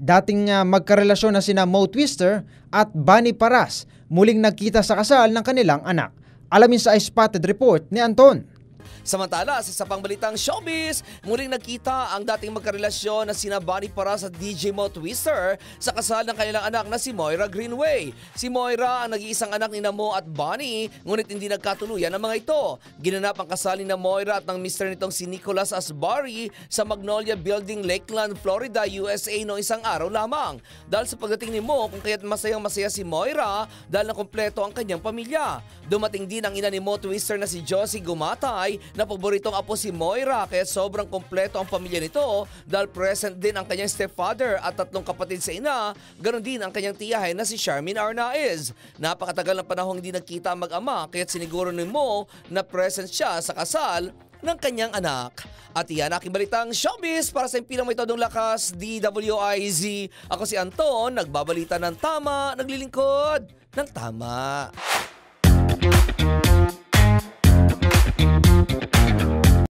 Dating magkarelasyon na sina Mo Twister at Bunny Paras muling nagkita sa kasal ng kanilang anak. Alamin sa Spotted Report ni Anton. Samantala, sa isa pang balitang showbiz, muling nagkita ang dating magkarelasyon na sina Bunny Paras at DJ Mo Twister sa kasal ng kanilang anak na si Moira Greenway. Si Moira ang nag-iisang anak ni Mo at Bunny, ngunit hindi nagkatuluyan ang mga ito. Ginanap ang kasal ni Moira at ng mister nitong si Nicholas Asbari sa Magnolia Building, Lakeland, Florida, USA noong isang araw lamang. Dahil sa pagdating ni Mo, kung kaya't masayang-masaya si Moira dahil nakumpleto ang kanyang pamilya. Dumating din ang ina ni Mo Twister na si Josie Gumatay na paboritong apo si Moira, kaya sobrang kompleto ang pamilya nito dahil present din ang kanyang stepfather at 3 kapatid sa ina, ganoon din ang kanyang tiyahin na si Charmaine Arnaiz. Napakatagal ng panahong hindi nagkita ang mag-ama, kaya siniguro ni Mo na present siya sa kasal ng kanyang anak. At iyan aking balitang showbiz para sa impilang may todong lakas, DWIZ. Ako si Anton, nagbabalita ng tama, naglilingkod ng tama.